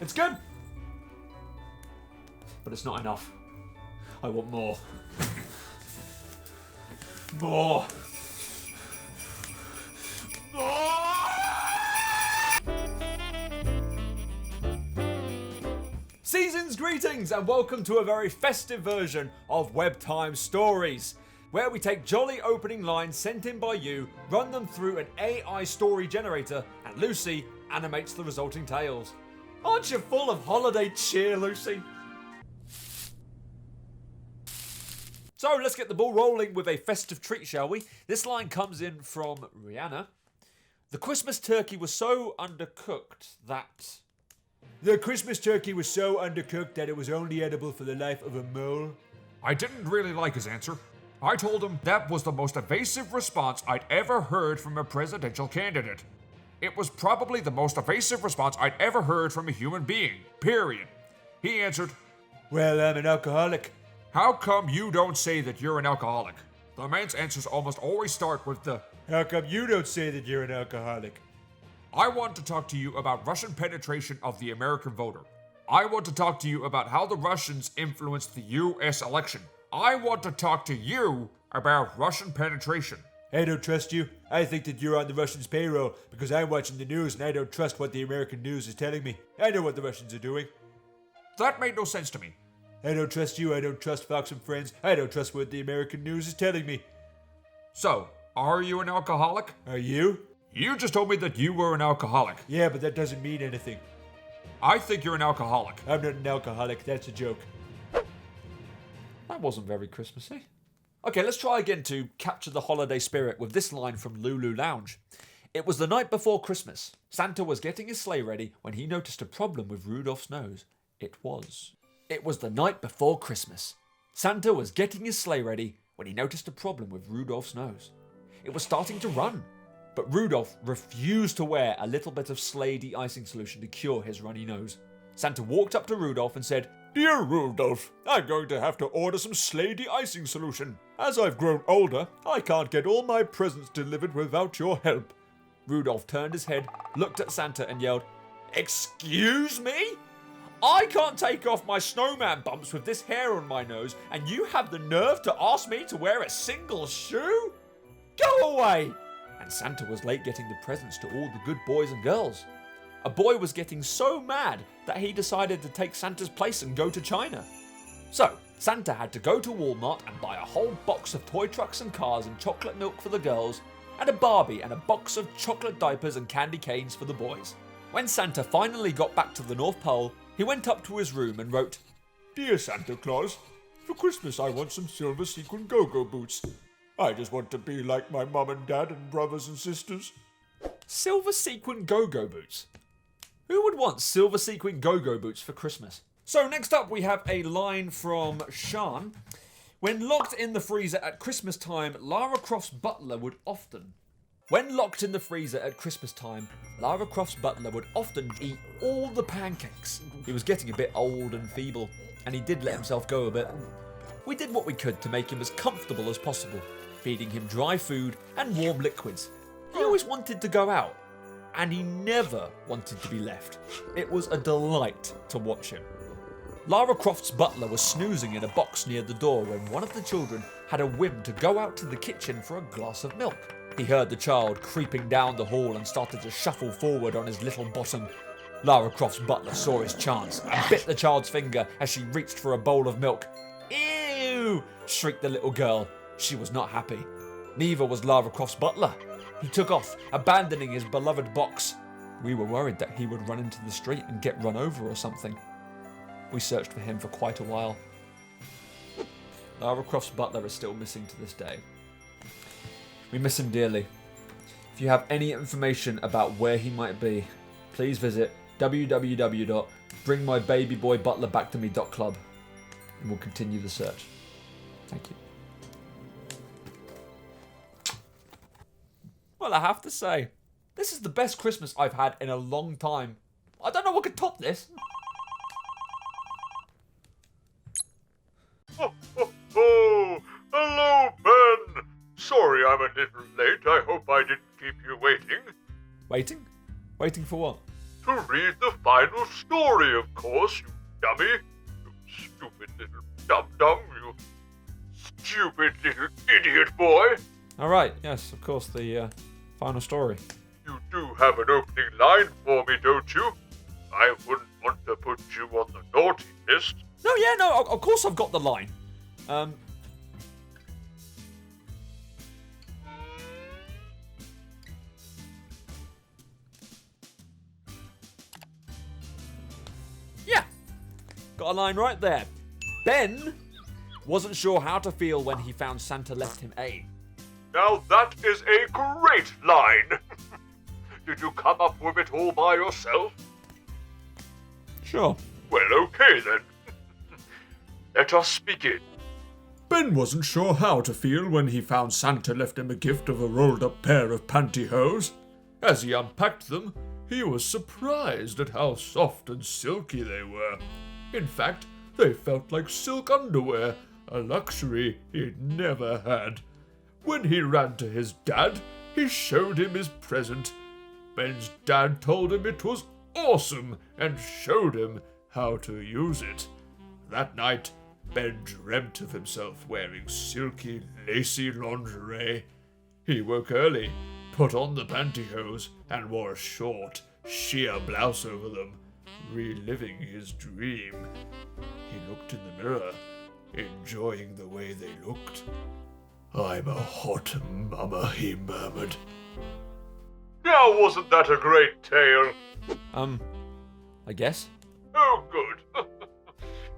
It's good. But it's not enough. I want more. More. Season's greetings and welcome to a very festive version of Webtime Stories, where we take jolly opening lines sent in by you, run them through an AI story generator, and Lucy animates the resulting tales. Aren't you full of holiday cheer, Lucy? So let's get the ball rolling with a festive treat, shall we? This line comes in from Rihanna. The Christmas turkey was so undercooked that... The Christmas turkey was so undercooked that it was only edible for the life of a mole. I didn't really like his answer. I told him that was the most evasive response I'd ever heard from a presidential candidate. It was probably the most evasive response I'd ever heard from a human being, period. He answered, Well, I'm an alcoholic. How come you don't say that you're an alcoholic? The man's answers almost always start with the, How come you don't say that you're an alcoholic? I want to talk to you about Russian penetration of the American voter. I want to talk to you about how the Russians influenced the US election. I want to talk to you about Russian penetration. I don't trust you. I think that you're on the Russians' payroll because I'm watching the news and I don't trust what the American news is telling me. I know what the Russians are doing. That made no sense to me. I don't trust you. I don't trust Fox and Friends. I don't trust what the American news is telling me. So, are you an alcoholic? Are you? You just told me that you were an alcoholic. Yeah, but that doesn't mean anything. I think you're an alcoholic. I'm not an alcoholic. That's a joke. That wasn't very Christmassy. Okay, let's try again to capture the holiday spirit with this line from Lulu Lounge. It was the night before Christmas. Santa was getting his sleigh ready when he noticed a problem with Rudolph's nose. It was the night before Christmas. Santa was getting his sleigh ready when he noticed a problem with Rudolph's nose. It was starting to run, but Rudolph refused to wear a little bit of sleigh de-icing solution to cure his runny nose. Santa walked up to Rudolph and said, Dear Rudolph, I'm going to have to order some sleigh de-icing solution. As I've grown older, I can't get all my presents delivered without your help. Rudolph turned his head, looked at Santa and yelled, Excuse me? I can't take off my snowman bumps with this hair on my nose, and you have the nerve to ask me to wear a single shoe? Go away! And Santa was late getting the presents to all the good boys and girls. A boy was getting so mad that he decided to take Santa's place and go to China. So, Santa had to go to Walmart and buy a whole box of toy trucks and cars and chocolate milk for the girls, and a Barbie and a box of chocolate diapers and candy canes for the boys. When Santa finally got back to the North Pole, he went up to his room and wrote, Dear Santa Claus, for Christmas I want some silver sequin go-go boots. I just want to be like my mum and dad and brothers and sisters. Silver sequin go-go boots? Who would want silver sequin go-go boots for Christmas? So next up we have a line from Sean. When locked in the freezer at Christmas time, Lara Croft's butler would often... When locked in the freezer at Christmas time, Lara Croft's butler would often eat all the pancakes. He was getting a bit old and feeble, and he did let himself go a bit. We did what we could to make him as comfortable as possible, feeding him dry food and warm liquids. He always wanted to go out, and he never wanted to be left. It was a delight to watch him. Lara Croft's butler was snoozing in a box near the door when one of the children had a whim to go out to the kitchen for a glass of milk. He heard the child creeping down the hall and started to shuffle forward on his little bottom. Lara Croft's butler saw his chance and bit the child's finger as she reached for a bowl of milk. Ew! Shrieked the little girl. She was not happy. Neither was Lara Croft's butler. He took off, abandoning his beloved box. We were worried that he would run into the street and get run over or something. We searched for him for quite a while. Lara Croft's butler is still missing to this day. We miss him dearly. If you have any information about where he might be, please visit www.bringmybabyboybutlerbacktome.club and we'll continue the search. Thank you. Well, I have to say, this is the best Christmas I've had in a long time. I don't know what could top this. Oh, hello, Ben. Sorry I'm a little late. I hope I didn't keep you waiting. Waiting? Waiting for what? To read the final story, of course, you dummy. You stupid little dum-dum, you stupid little idiot boy. Alright, yes, of course, the final story. You do have an opening line for me, don't you? I wouldn't want to put you on the naughty list. No, of course I've got the line. Yeah, got a line right there. Ben wasn't sure how to feel when he found Santa left him a... Now that is a great line. Did you come up with it all by yourself? Sure. Well, okay then. Let us begin. Ben wasn't sure how to feel when he found Santa left him a gift of a rolled-up pair of pantyhose. As he unpacked them, he was surprised at how soft and silky they were. In fact, they felt like silk underwear, a luxury he'd never had. When he ran to his dad, he showed him his present. Ben's dad told him it was awesome and showed him how to use it. That night, Ben dreamt of himself wearing silky, lacy lingerie. He woke early, put on the pantyhose, and wore a short, sheer blouse over them, reliving his dream. He looked in the mirror, enjoying the way they looked. "I'm a hot mama," he murmured. Now wasn't that a great tale? I guess. Oh, good.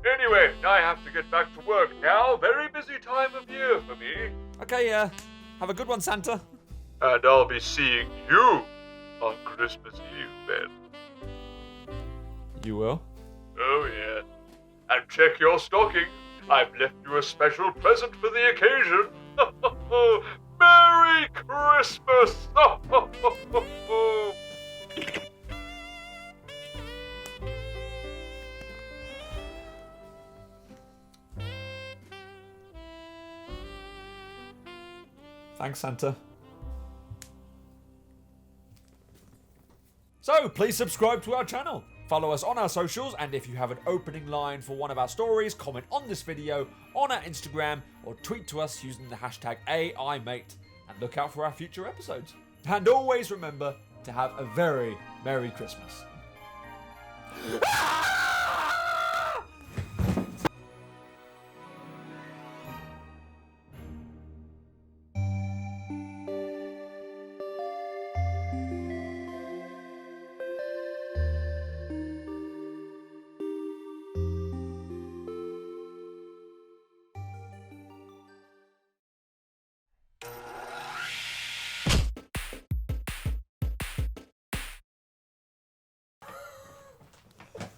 Anyway, I have to get back to work now. Very busy time of year for me. Okay, have a good one, Santa. And I'll be seeing you on Christmas Eve, Ben. You will? Oh, yeah. And check your stocking. I've left you a special present for the occasion. Merry Christmas! Thanks, Santa. So, please subscribe to our channel. Follow us on our socials, and if you have an opening line for one of our stories, comment on this video on our Instagram or tweet to us using the hashtag AIMate, and look out for our future episodes. And always remember to have a very Merry Christmas.